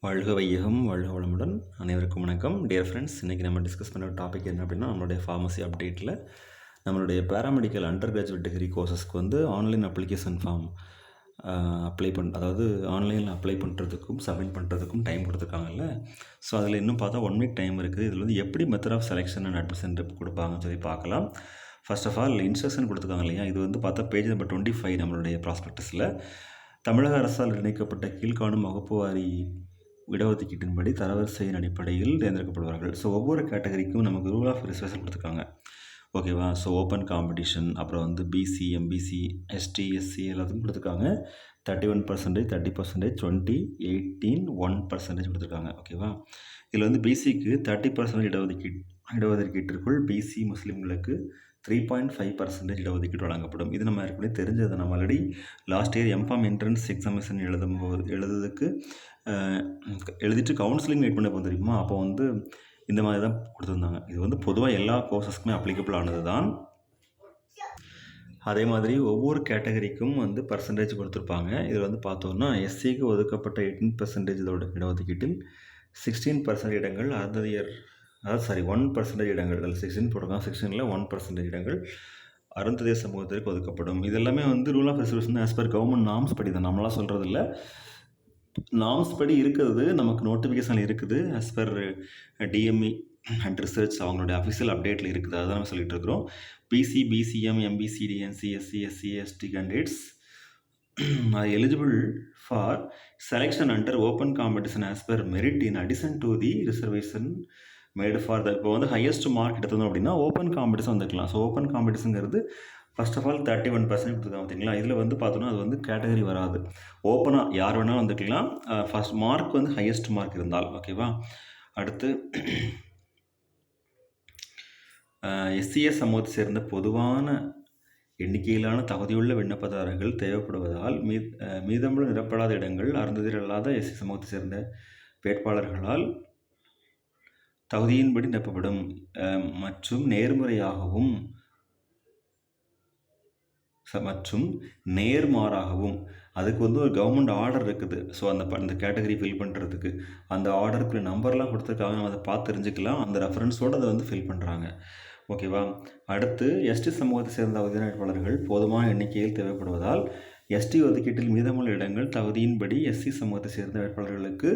வாழ்க வையகம், வாழ்க வளமுடன். அனைவருக்கும் வணக்கம். டியர் ஃப்ரெண்ட்ஸ், இன்றைக்கி நம்ம டிஸ்கஸ் பண்ணுற டாபிக் என்ன அப்படின்னா, நம்மளுடைய ஃபார்மசி அப்டேட்டில் நம்மளுடைய பேராமெடிக்கல் அண்டர் கிராஜுவேட் டிகிரி கோர்சஸ்க்கு ஆன்லைன் அப்ளிகேஷன் ஃபார்ம் அதாவது ஆன்லைனில் அப்ளை பண்ணுறதுக்கும் சப்மிட் பண்ணுறதுக்கும் டைம் கொடுத்துருக்காங்கல்ல. ஸோ அதில் இன்னும் பார்த்தா 1 வீக் டைம் இருக்குது. இதில் எப்படி method of selection and admission கொடுப்பாங்கன்னு சொல்லி பார்க்கலாம். ஃபர்ஸ்ட் ஆஃப் ஆல் இன்ஸ்ட்ரக்ஷன் கொடுத்துருக்காங்க இல்லையா, இது பார்த்தா பேஜ் நம்பர் 25 நம்மளுடைய ப்ராஸ்பெக்டஸில் தமிழக அரசால் இணைக்கப்பட்ட கீழ்காணும் வகுப்பு வாரி இடஒதுக்கீட்டின்படி தரவரிசையின் அடிப்படையில் தேர்ந்தெடுக்கப்படுவார்கள். ஸோ ஒவ்வொரு கேட்டகரிக்கும் நமக்கு ரூல் ஆஃப் ரிசர்வேஷன் கொடுத்துருக்காங்க, ஓகேவா. ஸோ ஓப்பன் காம்படிஷன், அப்புறம் பிசி, எம்பிசி, எஸ்டி, எஸ்சி எல்லாத்துக்கும் கொடுத்துருக்காங்க. 31%, 30%, 20, 18, 1% கொடுத்துருக்காங்க, ஓகேவா. இதில் பிசிக்கு 30% இடஒதுக்கீட்டிற்குள் பிசி முஸ்லீம்களுக்கு 3.5% இடஒதுக்கீடு வழங்கப்படும். இது நம்ம ஏற்கனவே தெரிஞ்சது. நம்ம already last year MPharm entrance examination எழுதிட்டு கவுன்சிலிங் வெயிட் பண்ண தெரியுமா, அப்போ இந்த மாதிரி தான் கொடுத்துருந்தாங்க. இது பொதுவாக எல்லா கோர்சஸ்க்குமே அப்ளிகபிள் ஆனது தான். அதே மாதிரி ஒவ்வொரு கேட்டகரிக்கும் பர்சன்டேஜ் கொடுத்துருப்பாங்க. இதில் பார்த்தோம்னா எஸ்சிக்கு ஒதுக்கப்பட்ட 18% இதோட இடஒதுக்கீட்டில் 16% இடங்கள் 1% இடங்கள், அதில் 16 போட்டிருக்காங்க, 16ல் 1% இடங்கள் அருந்ததிய சமூகத்திற்கு ஒதுக்கப்படும். இது எல்லாமே rule of reservation as per government norms படி தான், நம்மளாம் சொல்கிறது இல்லை. நார்ம்ஸ் படி இருக்கிறது, நமக்கு நோட்டிஃபிகேஷன் இருக்குது, as per DME and research அவங்களுடைய அஃபிஷியல் அப்டேட்டில் இருக்குது. அதான் நம்ம சொல்லிட்டு இருக்கிறோம். BC, BCM, MBC, DNC, SC, SC, ST candidates are eligible for selection under open competition as per merit in addition to the reservation made for the இப்போ highest mark எடுத்தோம் அப்படின்னா ஓப்பன் காம்படிஷன் வந்துக்கலாம். ஸோ ஓப்பன் காம்படிஷனுங்கிறது first of all 31% கொடுத்துருக்காங்க, பார்த்தீங்களா. இதில் பார்த்தோன்னா அது கேட்டகரி வராது, ஓப்பனாக யார் வேணாலும் வந்துக்கலாம். ஃபர்ஸ்ட் மார்க் ஹையஸ்ட் மார்க் இருந்தால், ஓகேவா. அடுத்து எஸ்சிஎஸ் சமூகத்தை சேர்ந்த பொதுவான எண்ணிக்கையிலான தகுதியுள்ள விண்ணப்பதாரர்கள் தேவைப்படுவதால் மீதமுள்ள நிரப்படாத இடங்கள் அருந்ததியர் அல்லாத எஸ்சி சமூகத்தை சேர்ந்த வேட்பாளர்களால் தகுதியின்படி நிரப்பப்படும் மற்றும் நேர்மாறாகவும் அதுக்கு ஒரு கவர்மெண்ட் ஆர்டர் இருக்குது. ஸோ அந்த கேட்டகரி ஃபில் பண்ணுறதுக்கு அந்த ஆர்டருக்குள்ள நம்பர்லாம் கொடுத்துருக்காங்க, நம்ம அதை பார்த்து தெரிஞ்சுக்கலாம். அந்த ரெஃபரன்ஸோடு அதை ஃபில் பண்ணுறாங்க, ஓகேவா. அடுத்து எஸ்டி சமூகத்தை சேர்ந்த தகுதியான வேட்பாளர்கள் போதுமான எண்ணிக்கையில் தேவைப்படுவதால் எஸ்டி ஒதுக்கீட்டில் மீதமுள்ள இடங்கள் தகுதியின்படி எஸ்சி சமூகத்தை சேர்ந்த வேட்பாளர்களுக்கு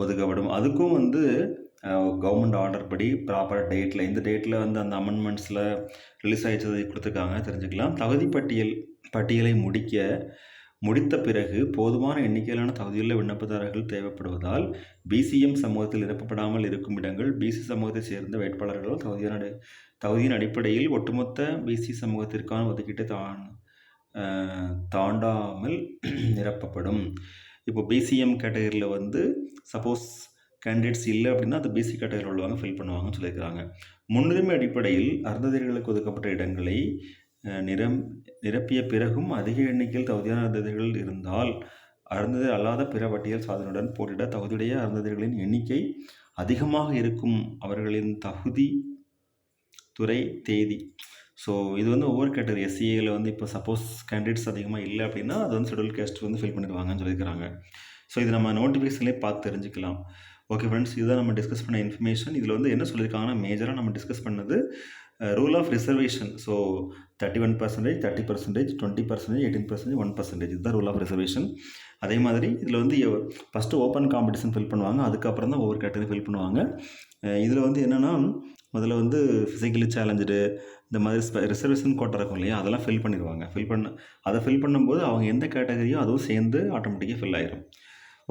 ஒதுக்கப்படும். அதுக்கும் கவர்மெண்ட் ஆர்டர் படி ப்ராப்பர் டேட்டில், இந்த டேட்டில் அந்த அமெண்ட்மெண்ட்ஸில் ரிலீஸ் ஆகிடுச்சதை கொடுத்துருக்காங்க, தெரிஞ்சுக்கலாம். தகுதி பட்டியலை முடித்த பிறகு போதுமான எண்ணிக்கையிலான தகுதியுள்ள விண்ணப்பதாரர்கள் தேவைப்படுவதால் பிசிஎம் சமூகத்தில் நிரப்பப்படாமல் இருக்கும் இடங்கள் பிசி சமூகத்தை சேர்ந்த வேட்பாளர்கள் தகுதியின் அடிப்படையில் ஒட்டுமொத்த பிசி சமூகத்திற்கான ஒதுக்கீட்டை தாண்டாமல் நிரப்பப்படும். இப்போ பிசிஎம் கேட்டகரியில் சப்போஸ் கேண்டிடேட்ஸ் இல்லை அப்படின்னா அது பிசி கேட்டகரியில் உள்ளவங்க ஃபில் பண்ணுவாங்கன்னு சொல்லியிருக்கிறாங்க. முன்னுரிமை அடிப்படையில் அருந்ததியர்களுக்கு ஒதுக்கப்பட்ட இடங்களை நிரப்பிய பிறகும் அதிக எண்ணிக்கையில் தகுதியான அருந்ததியர்கள் இருந்தால் அருந்ததியர் அல்லாத பிற பட்டியல் சாதனையுடன் போட்டியிட தகுதியுடைய அருந்ததியர்களின் எண்ணிக்கை அதிகமாக இருக்கும் அவர்களின் தகுதி துறை தேதி. ஸோ இது ஒவ்வொரு கேட்டகரி எஸ்சிஏல இப்போ சப்போஸ் கேண்டிடேட்ஸ் அதிகமாக இல்லை அப்படின்னா அது ஷெட்யூல் கேஸ்ட் ஃபில் பண்ணிடுவாங்கன்னு சொல்லியிருக்கிறாங்க. ஸோ இது நம்ம நோட்டிஃபிகேஷன்லேயே பார்த்து தெரிஞ்சுக்கலாம். ஓகே ஃப்ரெண்ட்ஸ், இதுதான் நம்ம டிஸ்கஸ் பண்ண இன்ஃபர்மேஷன். இதில் என்ன சொல்லியிருக்காங்கன்னா, மேஜராக நம்ம டிஸ்கஸ் பண்ணது ரூல் ஆஃப் ரிசர்வேஷன். ஸோ 31%, 30%, 20%, 18%, 1% இதுதான் ரூல் ஆஃப் ரிசர்வேஷன். அதே மாதிரி இதில் ஃபஸ்ட்டு ஓப்பன் காம்படிஷன் ஃபில் பண்ணுவாங்க, அதுக்கப்புறம் தான் ஒவ்வொரு கேட்டகரி ஃபில் பண்ணுவாங்க. இதில் என்னென்னா முதல்ல ஃபிசிக்கலி சேலஞ்சு இந்த மாதிரி ரிசர்வேஷன் கோட்டா இருக்கும் இல்லையா, அதெல்லாம் ஃபில் பண்ணிடுவாங்க. அதை ஃபில் பண்ணும்போது அவங்க எந்த கேட்டகரியோ அதுவும் சேர்ந்து ஆட்டோமேட்டிக்காக ஃபில் ஆயிரும்.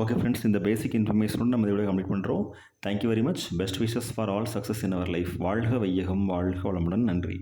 ஓகே ஃப்ரெண்ட்ஸ், இந்த பேசிக் இன்ஃபர்மேஷனோடு நம்ம இதோட கம்ப்ளீட் பண்ணுறோம். Thank you very much. Best wishes for all success in our life. வாழ்க வையகம், வாழ்க வளமுடன். நன்றி.